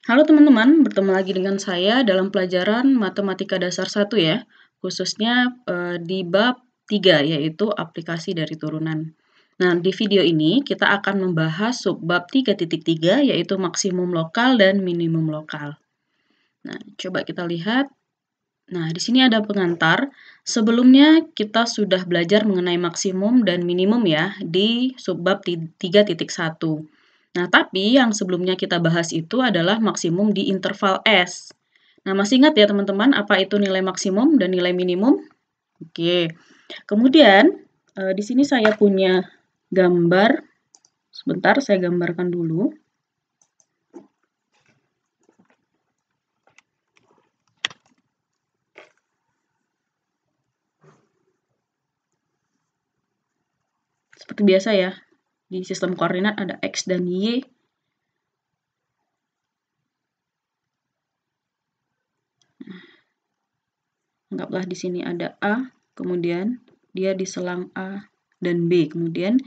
Halo teman-teman, bertemu lagi dengan saya dalam pelajaran Matematika Dasar 1 ya, khususnya di bab 3 yaitu aplikasi dari turunan. Nah, di video ini kita akan membahas subbab 3.3 yaitu maksimum lokal dan minimum lokal. Nah, coba kita lihat. Nah, di sini ada pengantar. Sebelumnya kita sudah belajar mengenai maksimum dan minimum ya di subbab 3.1. Nah, tapi yang sebelumnya kita bahas itu adalah maksimum di interval S. Nah, masih ingat ya teman-teman apa itu nilai maksimum dan nilai minimum? Oke. Kemudian, di sini saya punya gambar. Sebentar, saya gambarkan dulu. Seperti biasa ya, di sistem koordinat ada X dan Y. Anggaplah di sini ada A, kemudian dia diselang A dan B. Kemudian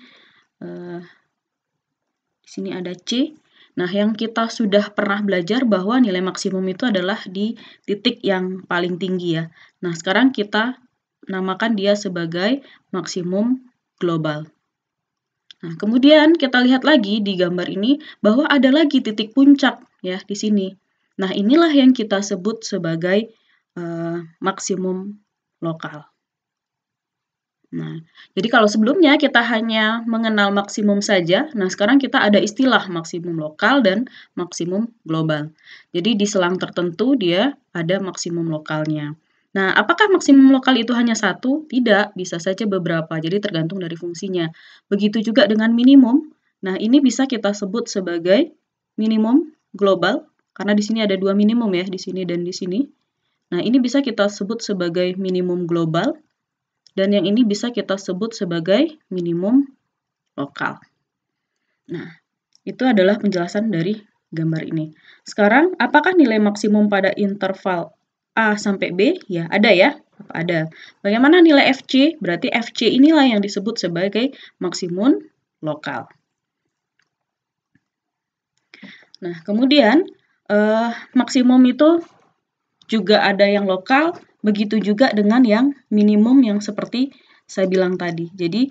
di sini ada C. Nah, yang kita sudah pernah belajar bahwa nilai maksimum itu adalah di titik yang paling tinggi ya. Nah, sekarang kita namakan dia sebagai maksimum global. Nah, kemudian kita lihat lagi di gambar ini bahwa ada lagi titik puncak ya di sini. Nah, inilah yang kita sebut sebagai maksimum lokal. Nah, jadi kalau sebelumnya kita hanya mengenal maksimum saja, nah sekarang kita ada istilah maksimum lokal dan maksimum global. Jadi di selang tertentu dia ada maksimum lokalnya. Nah, apakah maksimum lokal itu hanya satu? Tidak, bisa saja beberapa, jadi tergantung dari fungsinya. Begitu juga dengan minimum. Nah, ini bisa kita sebut sebagai minimum global, karena di sini ada dua minimum ya, di sini dan di sini. Nah, ini bisa kita sebut sebagai minimum global, dan yang ini bisa kita sebut sebagai minimum lokal. Nah, itu adalah penjelasan dari gambar ini. Sekarang, apakah nilai maksimum pada interval A sampai B? Ya, ada ya. Ada. Bagaimana nilai FC? Berarti FC inilah yang disebut sebagai maksimum lokal. Nah, kemudian maksimum itu juga ada yang lokal, begitu juga dengan yang minimum yang seperti saya bilang tadi. Jadi,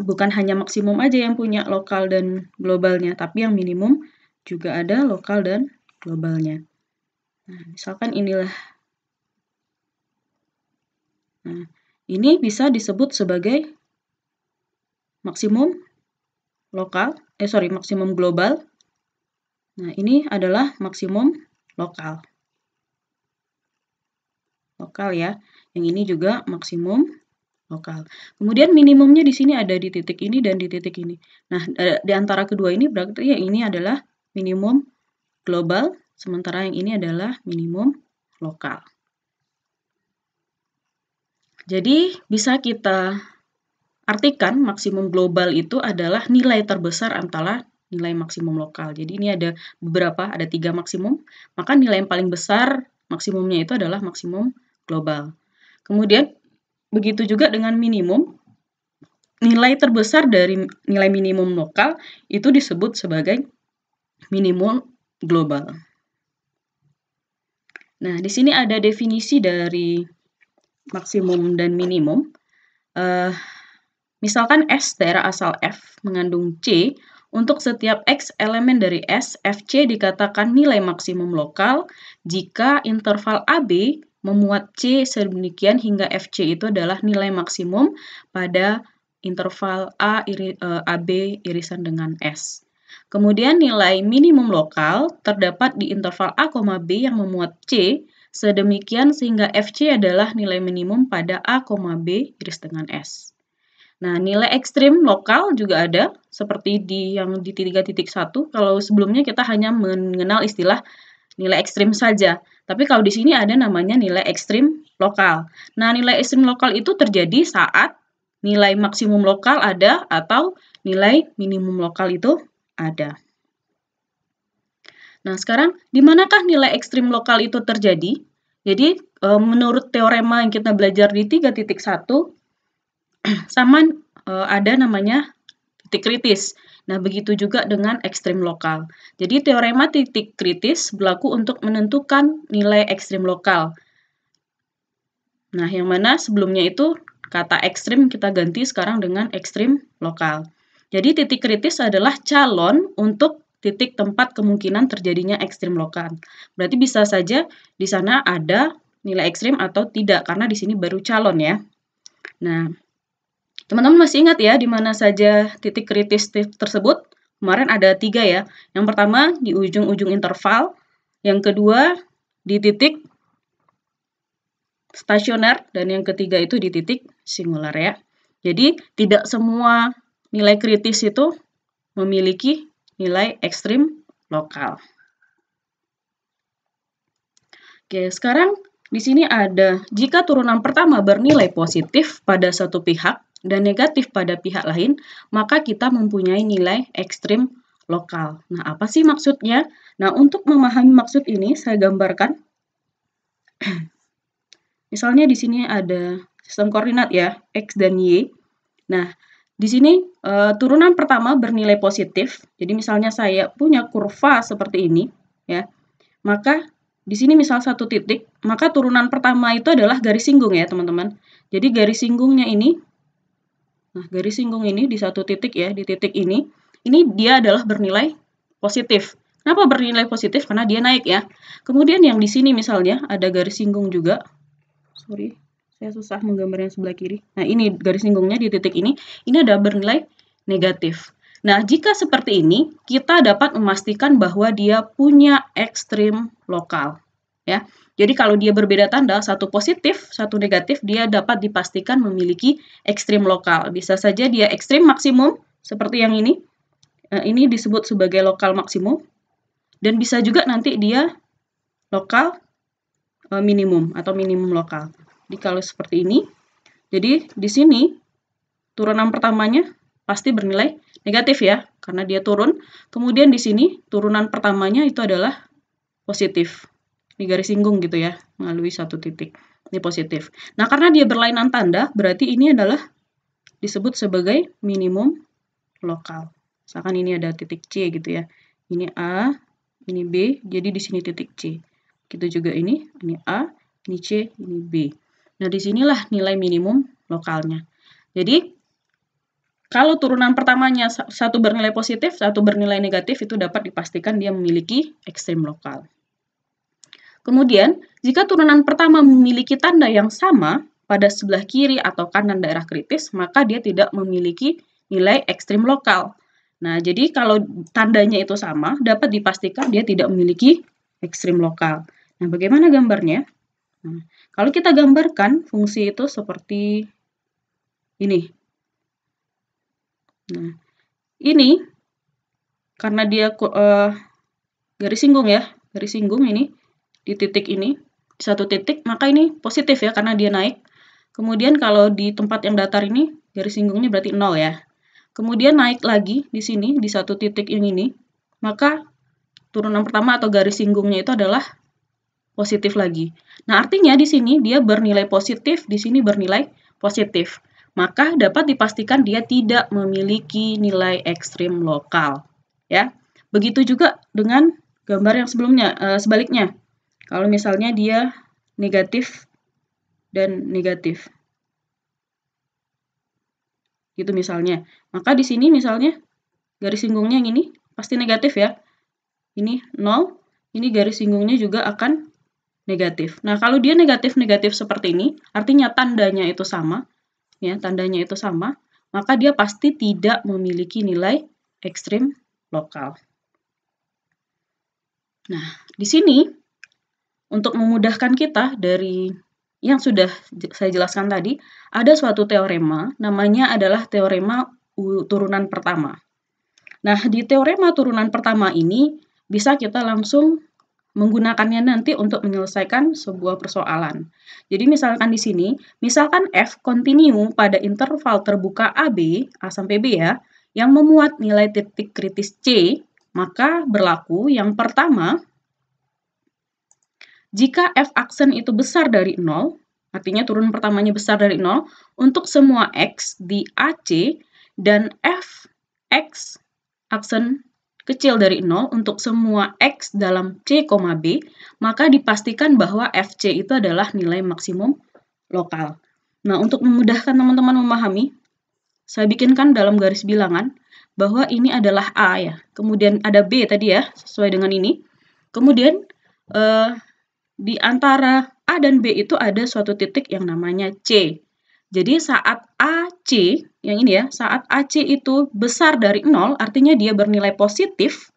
bukan hanya maksimum aja yang punya lokal dan globalnya, tapi yang minimum juga ada lokal dan globalnya. Nah, misalkan inilah. Nah, ini bisa disebut sebagai maksimum lokal, maksimum global. Nah, ini adalah maksimum lokal. Lokal ya. Yang ini juga maksimum lokal. Kemudian minimumnya di sini ada di titik ini dan di titik ini. Nah, di antara kedua ini berarti yang ini adalah minimum global, sementara yang ini adalah minimum lokal. Jadi, bisa kita artikan maksimum global itu adalah nilai terbesar antara nilai maksimum lokal. Jadi, ini ada beberapa, ada 3 maksimum, maka nilai yang paling besar maksimumnya itu adalah maksimum global. Kemudian, begitu juga dengan minimum, nilai terbesar dari nilai minimum lokal itu disebut sebagai minimum global. Nah, di sini ada definisi dari maksimum dan minimum. Misalkan S daerah asal F mengandung C, untuk setiap X elemen dari S, Fc dikatakan nilai maksimum lokal jika interval AB memuat C sedemikian hingga Fc itu adalah nilai maksimum pada interval AB irisan dengan S. Kemudian nilai minimum lokal terdapat di interval A, B yang memuat C sedemikian sehingga Fc adalah nilai minimum pada A, B iris dengan S. Nah, nilai ekstrim lokal juga ada, seperti yang di 3.1. Kalau sebelumnya kita hanya mengenal istilah nilai ekstrim saja. Tapi kalau di sini ada namanya nilai ekstrim lokal. Nah, nilai ekstrim lokal itu terjadi saat nilai maksimum lokal ada atau nilai minimum lokal itu ada. Nah, sekarang di manakah nilai ekstrim lokal itu terjadi? Jadi, menurut teorema yang kita belajar di 3.1, sama ada namanya titik kritis. Nah, begitu juga dengan ekstrim lokal. Jadi, teorema titik kritis berlaku untuk menentukan nilai ekstrim lokal. Nah, yang mana sebelumnya itu kata ekstrim kita ganti sekarang dengan ekstrim lokal. Jadi, titik kritis adalah calon untuk titik tempat kemungkinan terjadinya ekstrim lokal. Berarti bisa saja di sana ada nilai ekstrim atau tidak, karena di sini baru calon ya. Nah, teman-teman masih ingat ya di mana saja titik kritis tersebut? Kemarin ada 3 ya. Yang pertama di ujung-ujung interval, yang kedua di titik stasioner, dan yang ketiga itu di titik singular ya. Jadi tidak semua nilai kritis itu memiliki nilai ekstrim lokal. Oke, sekarang di sini ada jika turunan pertama bernilai positif pada satu pihak dan negatif pada pihak lain, maka kita mempunyai nilai ekstrim lokal. Nah, apa sih maksudnya? Nah, untuk memahami maksud ini, saya gambarkan. Misalnya di sini ada sistem koordinat ya, X dan Y. Nah, di sini turunan pertama bernilai positif. Jadi misalnya saya punya kurva seperti ini, ya. Maka di sini misal satu titik, maka turunan pertama itu adalah garis singgung ya, teman-teman. Jadi garis singgungnya ini, nah garis singgung ini di satu titik ya, di titik ini dia adalah bernilai positif. Kenapa bernilai positif? Karena dia naik ya. Kemudian yang di sini misalnya ada garis singgung juga. Sorry, saya susah menggambar yang sebelah kiri. Nah, ini garis singgungnya di titik ini ada bernilai negatif. Nah, jika seperti ini, kita dapat memastikan bahwa dia punya ekstrim lokal. Ya, jadi kalau dia berbeda tanda, satu positif, satu negatif, dia dapat dipastikan memiliki ekstrim lokal. Bisa saja dia ekstrim maksimum, seperti yang ini. Ini disebut sebagai lokal maksimum. Dan bisa juga nanti dia lokal minimum atau minimum lokal. Jadi kalau seperti ini, jadi di sini turunan pertamanya pasti bernilai negatif ya, karena dia turun. Kemudian di sini turunan pertamanya itu adalah positif. Ini garis singgung gitu ya, melalui satu titik. Ini positif. Nah, karena dia berlainan tanda, berarti ini adalah disebut sebagai minimum lokal. Misalkan ini ada titik C gitu ya. Ini A, ini B, jadi di sini titik C. Gitu juga ini A, ini C, ini B. Nah, disinilah nilai minimum lokalnya. Jadi, kalau turunan pertamanya satu bernilai positif, satu bernilai negatif, itu dapat dipastikan dia memiliki ekstrim lokal. Kemudian, jika turunan pertama memiliki tanda yang sama pada sebelah kiri atau kanan daerah kritis, maka dia tidak memiliki nilai ekstrim lokal. Nah, jadi kalau tandanya itu sama, dapat dipastikan dia tidak memiliki ekstrim lokal. Nah, bagaimana gambarnya? Nah, kalau kita gambarkan fungsi itu seperti ini. Nah, ini karena dia garis singgung ya, garis singgung ini di titik ini, di satu titik, maka ini positif ya karena dia naik. Kemudian kalau di tempat yang datar ini, garis singgungnya berarti 0 ya. Kemudian naik lagi di sini, di satu titik ini, maka turunan pertama atau garis singgungnya itu adalah positif lagi. Nah, artinya di sini dia bernilai positif, di sini bernilai positif. Maka dapat dipastikan dia tidak memiliki nilai ekstrim lokal. Ya, begitu juga dengan gambar yang sebelumnya, sebaliknya. Kalau misalnya dia negatif dan negatif. Gitu misalnya. Maka di sini misalnya garis singgungnya yang ini pasti negatif ya. Ini 0, ini garis singgungnya juga akan negatif. Nah, kalau dia negatif-negatif seperti ini, artinya tandanya itu sama, ya, tandanya itu sama, maka dia pasti tidak memiliki nilai ekstrim lokal. Nah, di sini untuk memudahkan kita dari yang sudah saya jelaskan tadi, ada suatu teorema, namanya adalah teorema turunan pertama. Nah, di teorema turunan pertama ini bisa kita langsung menggunakannya nanti untuk menyelesaikan sebuah persoalan. Jadi misalkan di sini, misalkan F kontinu pada interval terbuka AB, A sampai B ya, yang memuat nilai titik kritis C, maka berlaku yang pertama, jika F aksen itu besar dari 0, artinya turun pertamanya besar dari 0, untuk semua X di AC dan F X aksen kecil dari 0 untuk semua X dalam C, B, maka dipastikan bahwa FC itu adalah nilai maksimum lokal. Nah, untuk memudahkan teman-teman memahami, saya bikinkan dalam garis bilangan bahwa ini adalah A ya. Kemudian ada B tadi ya, sesuai dengan ini. Kemudian di antara A dan B itu ada suatu titik yang namanya C. Jadi saat AC, yang ini ya, saat AC itu besar dari 0, artinya dia bernilai positif.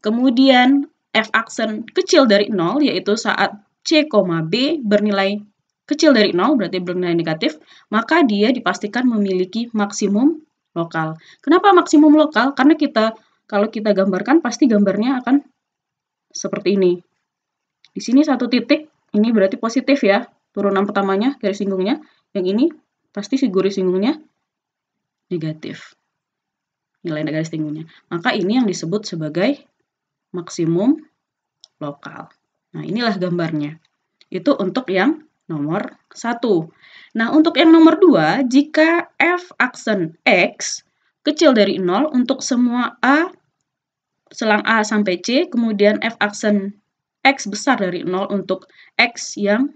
Kemudian F aksen kecil dari 0, yaitu saat C, B bernilai kecil dari 0, berarti bernilai negatif, maka dia dipastikan memiliki maksimum lokal. Kenapa maksimum lokal? Karena kalau kita gambarkan, pasti gambarnya akan seperti ini. Di sini satu titik, ini berarti positif ya, turunan pertamanya, garis singgungnya. Yang ini pasti si garis singgungnya negatif, nilai garis singgungnya. Maka ini yang disebut sebagai maksimum lokal. Nah, inilah gambarnya. Itu untuk yang nomor 1. Nah, untuk yang nomor 2, jika F aksen X kecil dari 0 untuk semua A, selang A sampai C, kemudian F aksen X besar dari 0 untuk X yang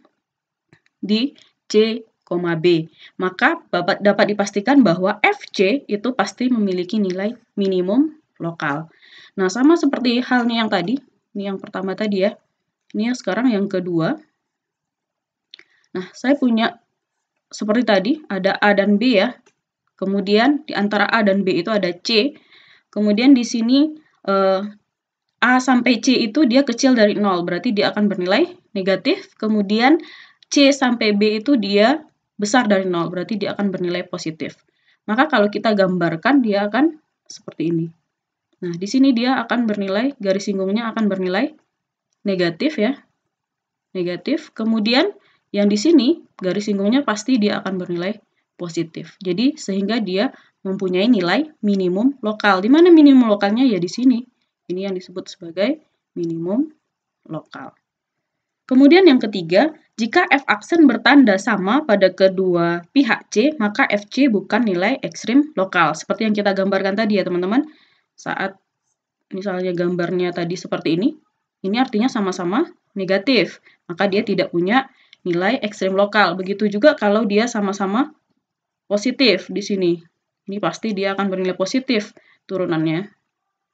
di C, B. Maka dapat dipastikan bahwa FC itu pasti memiliki nilai minimum lokal. Nah, sama seperti halnya yang tadi, ini yang pertama tadi ya. Ini yang sekarang yang kedua. Nah, saya punya seperti tadi, ada A dan B ya. Kemudian di antara A dan B itu ada C. Kemudian di sini A sampai C itu dia kecil dari 0, berarti dia akan bernilai negatif. Kemudian C sampai B itu dia besar dari 0, berarti dia akan bernilai positif. Maka kalau kita gambarkan, dia akan seperti ini. Nah, di sini dia akan bernilai, garis singgungnya akan bernilai negatif ya. Negatif. Kemudian yang di sini, garis singgungnya pasti dia akan bernilai positif. Jadi, sehingga dia mempunyai nilai minimum lokal. Di mana minimum lokalnya? Ya di sini. Ini yang disebut sebagai minimum lokal. Kemudian yang ketiga, jika F aksen bertanda sama pada kedua pihak C, maka FC bukan nilai ekstrim lokal. Seperti yang kita gambarkan tadi ya teman-teman. Saat misalnya gambarnya tadi seperti ini artinya sama-sama negatif. Maka dia tidak punya nilai ekstrim lokal. Begitu juga kalau dia sama-sama positif di sini. Ini pasti dia akan bernilai positif turunannya.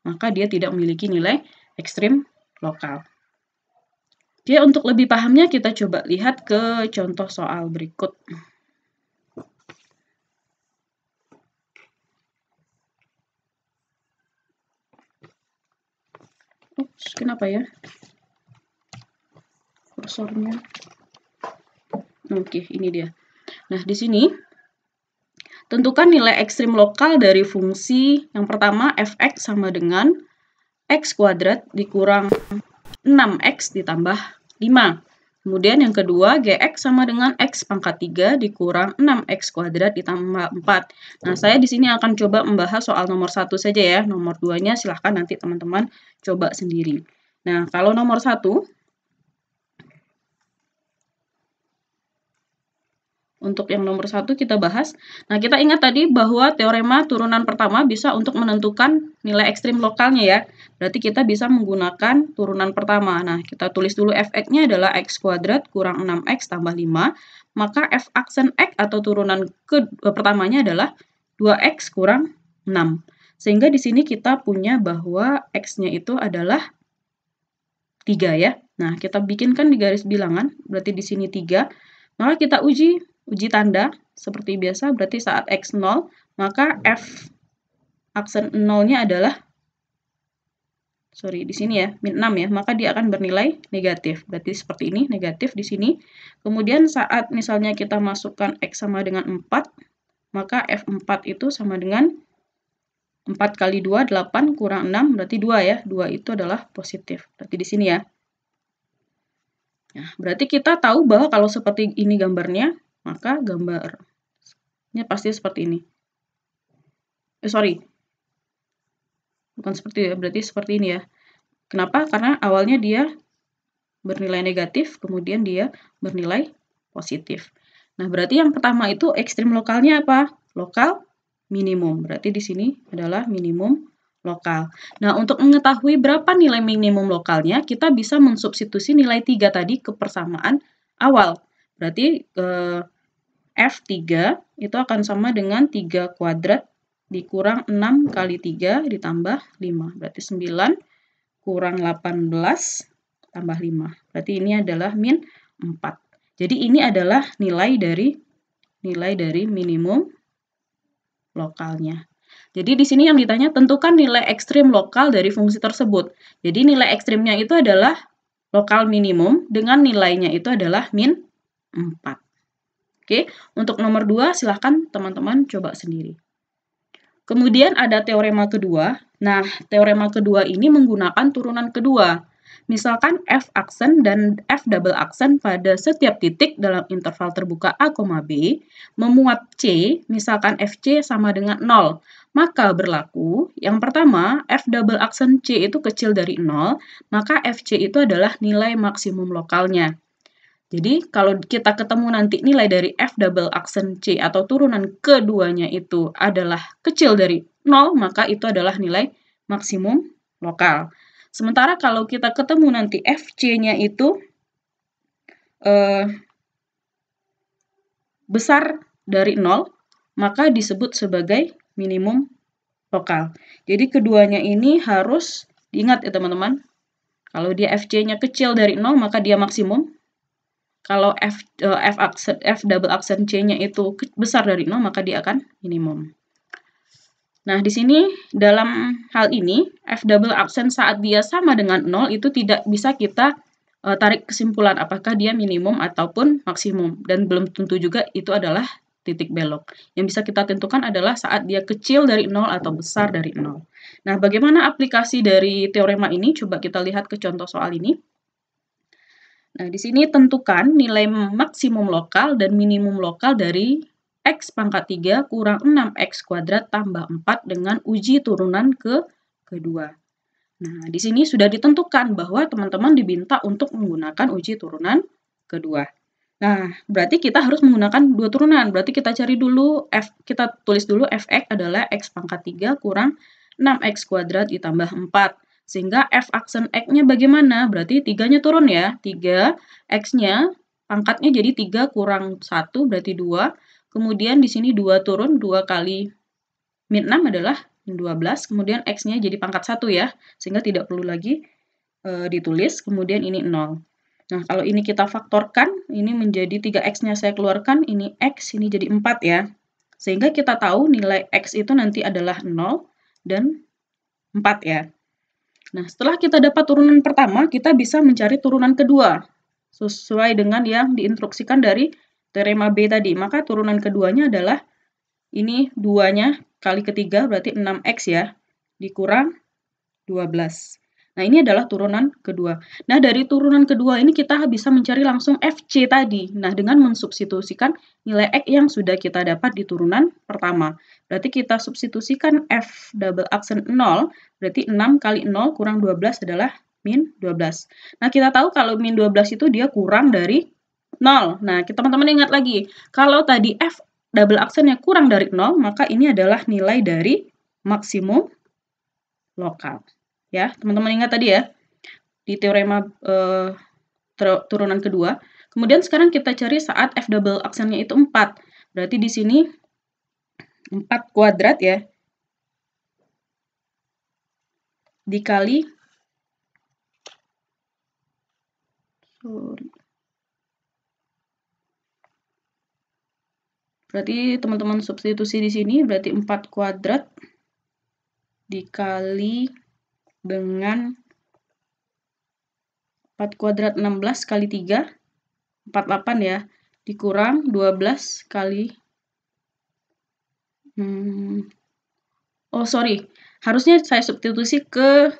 Maka dia tidak memiliki nilai ekstrim lokal. Oke, untuk lebih pahamnya kita coba lihat ke contoh soal berikut. Ups, kenapa ya? Kursornya. Oke, ini dia. Nah, di sini tentukan nilai ekstrim lokal dari fungsi yang pertama fx sama dengan x kuadrat dikurang 6x ditambah 5. Kemudian yang kedua, gx sama dengan x pangkat 3 dikurang 6x kuadrat ditambah 4. Nah, saya di sini akan coba membahas soal nomor 1 saja ya. Nomor 2-nya silahkan nanti teman-teman coba sendiri. Nah, kalau nomor 1, untuk yang nomor 1 kita bahas. Nah, kita ingat tadi bahwa teorema turunan pertama bisa untuk menentukan nilai ekstrim lokalnya ya. Berarti kita bisa menggunakan turunan pertama. Nah, kita tulis dulu fx-nya adalah x kuadrat kurang 6x tambah 5. Maka f aksen x atau turunan pertamanya adalah 2x kurang 6. Sehingga di sini kita punya bahwa x-nya itu adalah 3 ya. Nah, kita bikinkan di garis bilangan, berarti di sini 3. Maka kita uji tanda seperti biasa, berarti saat x 0, maka f aksen 0-nya adalah, di sini ya, min 6 ya, maka dia akan bernilai negatif. Berarti seperti ini, negatif di sini. Kemudian saat misalnya kita masukkan x sama dengan 4, maka f4 itu sama dengan 4 kali 2, 8 kurang 6, berarti 2 ya. 2 itu adalah positif. Berarti di sini ya. Nah, berarti kita tahu bahwa kalau seperti ini gambarnya, maka gambarnya pasti seperti ini. Bukan seperti ya, berarti seperti ini ya. Kenapa? Karena awalnya dia bernilai negatif, kemudian dia bernilai positif. Nah, berarti yang pertama itu ekstrim lokalnya apa? Lokal minimum. Berarti di sini adalah minimum lokal. Nah, untuk mengetahui berapa nilai minimum lokalnya, kita bisa mensubstitusi nilai 3 tadi ke persamaan awal. Berarti F3 itu akan sama dengan 3 kuadrat dikurang 6 kali 3 ditambah 5. Berarti 9 kurang 18 tambah 5. Berarti ini adalah min 4. Jadi ini adalah nilai dari minimum lokalnya. Jadi di sini yang ditanya tentukan nilai ekstrim lokal dari fungsi tersebut. Jadi nilai ekstrimnya itu adalah lokal minimum dengan nilainya itu adalah min 4. Oke, untuk nomor 2 silahkan teman-teman coba sendiri. Kemudian ada teorema kedua. Nah, teorema kedua ini menggunakan turunan kedua. Misalkan F aksen dan F double aksen pada setiap titik dalam interval terbuka A, B memuat C, misalkan FC sama dengan 0. Maka berlaku, yang pertama, F double aksen C itu kecil dari 0, maka FC itu adalah nilai maksimum lokalnya. Jadi, kalau kita ketemu nanti nilai dari F double aksen C atau turunan keduanya itu adalah kecil dari 0, maka itu adalah nilai maksimum lokal. Sementara kalau kita ketemu nanti FC-nya itu besar dari 0, maka disebut sebagai minimum lokal. Jadi, keduanya ini harus diingat ya teman-teman. Kalau dia FC-nya kecil dari 0, maka dia maksimum. Kalau F double aksen C-nya itu besar dari 0, maka dia akan minimum. Nah, di sini dalam hal ini, F double aksen saat dia sama dengan 0 itu tidak bisa kita tarik kesimpulan apakah dia minimum ataupun maksimum. Dan belum tentu juga itu adalah titik belok. Yang bisa kita tentukan adalah saat dia kecil dari 0 atau besar dari 0. Nah, bagaimana aplikasi dari teorema ini? Coba kita lihat ke contoh soal ini. Nah, di sini tentukan nilai maksimum lokal dan minimum lokal dari X pangkat 3 kurang 6X kuadrat tambah 4 dengan uji turunan kedua. Nah, di sini sudah ditentukan bahwa teman-teman diminta untuk menggunakan uji turunan kedua. Nah, berarti kita harus menggunakan dua turunan. Berarti kita cari dulu, kita tulis dulu Fx adalah X pangkat 3 kurang 6X kuadrat ditambah 4. Sehingga F aksen X-nya bagaimana? Berarti 3-nya turun ya. 3, X-nya pangkatnya jadi 3 kurang 1, berarti 2. Kemudian di sini 2 turun, 2 kali min 6 adalah min 12. Kemudian X-nya jadi pangkat 1 ya. Sehingga tidak perlu lagi ditulis. Kemudian ini 0. Nah, kalau ini kita faktorkan, ini menjadi 3X-nya saya keluarkan, ini X, ini jadi 4 ya. Sehingga kita tahu nilai X itu nanti adalah 0 dan 4 ya. Nah, setelah kita dapat turunan pertama, kita bisa mencari turunan kedua. Sesuai dengan yang diinstruksikan dari teorema B tadi. Maka turunan keduanya adalah ini 2-nya kali ketiga, berarti 6X ya, dikurang 12. Nah, ini adalah turunan kedua. Nah, dari turunan kedua ini kita bisa mencari langsung FC tadi. Nah, dengan mensubstitusikan nilai X yang sudah kita dapat di turunan pertama. Berarti kita substitusikan F double aksen 0, berarti 6 kali 0 kurang 12 adalah min 12. Nah, kita tahu kalau min 12 itu dia kurang dari 0. Nah, teman-teman ingat lagi, kalau tadi F double aksennya kurang dari 0, maka ini adalah nilai dari maksimum lokal. Ya, teman-teman ingat tadi ya, di teorema turunan kedua. Kemudian sekarang kita cari saat F double aksennya itu 4. Berarti di sini 4 kuadrat ya, dikali, berarti teman-teman substitusi di sini, berarti 4 kuadrat dikali dengan 4 kuadrat 16 kali 3, 48 ya, dikurang 12 kali, oh sorry, harusnya saya substitusi ke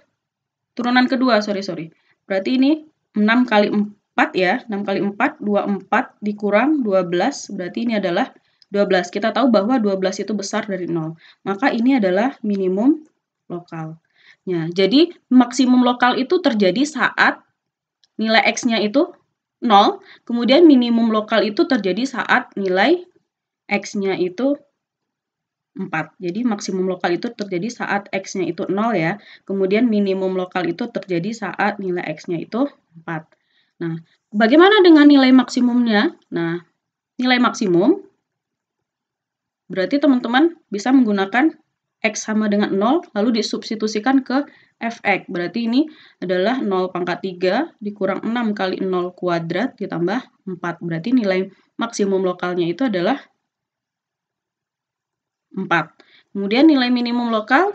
turunan kedua, sorry. Berarti ini 6 kali 4 ya, 6 kali 4, 24 dikurang 12, berarti ini adalah 12. Kita tahu bahwa 12 itu besar dari 0. Maka ini adalah minimum lokal. Ya, jadi maksimum lokal itu terjadi saat nilai X-nya itu 0, kemudian minimum lokal itu terjadi saat nilai X-nya itu 4. Jadi maksimum lokal itu terjadi saat X-nya itu 0 ya. Kemudian minimum lokal itu terjadi saat nilai X-nya itu 4. Nah, bagaimana dengan nilai maksimumnya? Nah, nilai maksimum berarti teman-teman bisa menggunakan X sama dengan 0, lalu disubstitusikan ke Fx. Berarti ini adalah 0 pangkat 3 dikurang 6 kali 0 kuadrat ditambah 4. Berarti nilai maksimum lokalnya itu adalah 4. Kemudian nilai minimum lokal.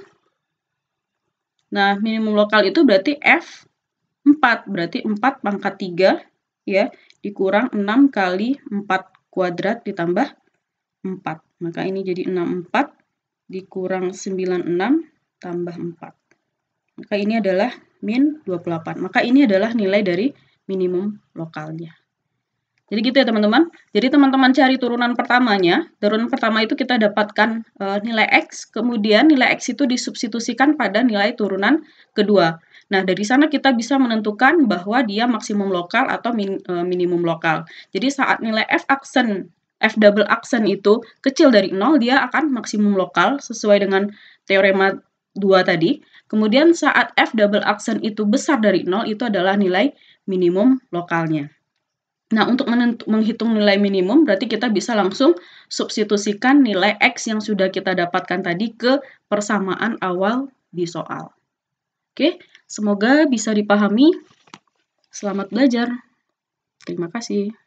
Nah, minimum lokal itu berarti F4. Berarti 4 pangkat 3 ya, dikurang 6 kali 4 kuadrat ditambah 4. Maka ini jadi 64 dikurang 96 tambah 4. Maka ini adalah min 28. Maka ini adalah nilai dari minimum lokalnya. Jadi gitu ya teman-teman. Jadi teman-teman cari turunan pertamanya. Turunan pertama itu kita dapatkan nilai X, kemudian nilai X itu disubstitusikan pada nilai turunan kedua. Nah, dari sana kita bisa menentukan bahwa dia maksimum lokal atau minimum lokal. Jadi saat nilai F double aksen itu kecil dari 0, dia akan maksimum lokal sesuai dengan teorema 2 tadi. Kemudian saat F double aksen itu besar dari 0, itu adalah nilai minimum lokalnya. Nah, untuk menghitung nilai minimum, berarti kita bisa langsung substitusikan nilai X yang sudah kita dapatkan tadi ke persamaan awal di soal. Oke, semoga bisa dipahami. Selamat belajar. Terima kasih.